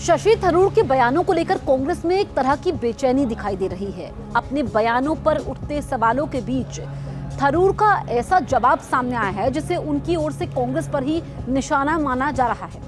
शशि थरूर के बयानों को लेकर कांग्रेस में एक तरह की बेचैनी दिखाई दे रही है। अपने बयानों पर उठते सवालों के बीच थरूर का ऐसा जवाब सामने आया है जिसे उनकी ओर से कांग्रेस पर ही निशाना माना जा रहा है।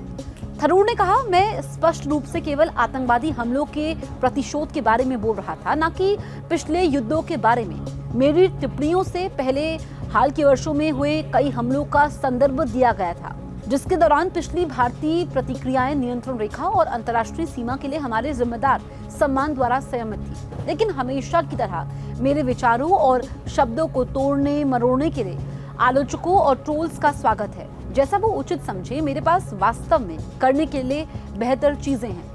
थरूर ने कहा, मैं स्पष्ट रूप से केवल आतंकवादी हमलों के प्रतिशोध के बारे में बोल रहा था, न कि पिछले युद्धों के बारे में। मेरी टिप्पणियों से पहले हाल के वर्षों में हुए कई हमलों का संदर्भ दिया गया था, जिसके दौरान पिछली भारतीय प्रतिक्रियाएं नियंत्रण रेखा और अंतर्राष्ट्रीय सीमा के लिए हमारे जिम्मेदार सम्मान द्वारा सहमत थी। लेकिन हमेशा की तरह मेरे विचारों और शब्दों को तोड़ने मरोड़ने के लिए आलोचकों और ट्रोल्स का स्वागत है। जैसा वो उचित समझे, मेरे पास वास्तव में करने के लिए बेहतर चीजें हैं।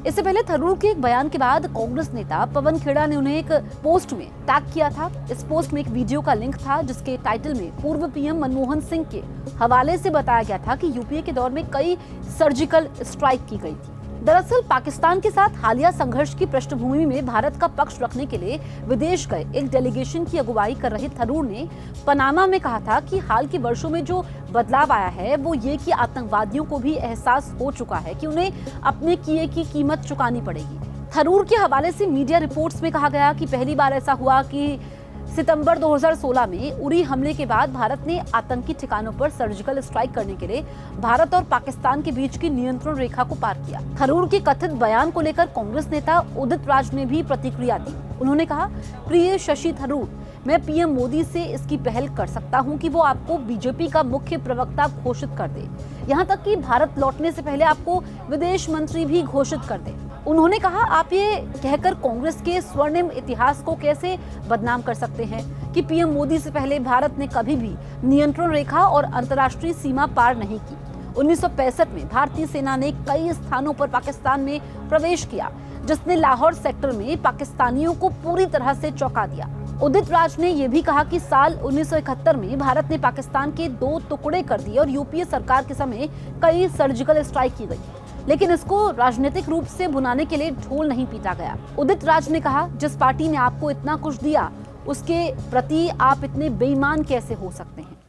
इससे पहले थरूर के एक बयान के बाद कांग्रेस नेता पवन खेड़ा ने उन्हें एक पोस्ट में टैग किया था। इस पोस्ट में एक वीडियो का लिंक था जिसके टाइटल में पूर्व पीएम मनमोहन सिंह के हवाले से बताया गया था कि यूपीए के दौर में कई सर्जिकल स्ट्राइक की गई थी। दरअसल पाकिस्तान के साथ हालिया संघर्ष की पृष्ठभूमि में भारत का पक्ष रखने के लिए विदेश गए एक डेलीगेशन की अगुवाई कर रहे थरूर ने पनामा में कहा था कि हाल के वर्षों में जो बदलाव आया है वो ये कि आतंकवादियों को भी एहसास हो चुका है कि उन्हें अपने किए की कीमत चुकानी पड़ेगी। थरूर के हवाले से मीडिया रिपोर्ट्स में कहा गया कि पहली बार ऐसा हुआ कि सितंबर 2016 में उरी हमले के बाद भारत ने आतंकी ठिकानों पर सर्जिकल स्ट्राइक करने के लिए भारत और पाकिस्तान के बीच की नियंत्रण रेखा को पार किया। थरूर के कथित बयान को लेकर कांग्रेस नेता उदित राज ने भी प्रतिक्रिया दी। उन्होंने कहा, प्रिय शशि थरूर, मैं पीएम मोदी से इसकी पहल कर सकता हूं कि वो आपको बीजेपी का मुख्य प्रवक्ता घोषित कर दे, यहां तक कि भारत लौटने से पहले आपको विदेश मंत्री भी घोषित कर दे। उन्होंने कहा, आप ये कहकर कांग्रेस के स्वर्णिम इतिहास को कैसे बदनाम कर सकते हैं कि पीएम मोदी से पहले भारत ने कभी भी नियंत्रण रेखा और अंतर्राष्ट्रीय सीमा पार नहीं की। 1965 में भारतीय सेना ने कई स्थानों पर पाकिस्तान में प्रवेश किया, जिसने लाहौर सेक्टर में पाकिस्तानियों को पूरी तरह से चौंका दिया। उदित राज ने यह भी कहा कि साल 1971 में भारत ने पाकिस्तान के 2 टुकड़े कर दिए और यूपीए सरकार के समय कई सर्जिकल स्ट्राइक की गई, लेकिन इसको राजनीतिक रूप से भुनाने के लिए ढोल नहीं पीटा गया। उदित राज ने कहा, जिस पार्टी ने आपको इतना कुछ दिया उसके प्रति आप इतने बेईमान कैसे हो सकते हैं।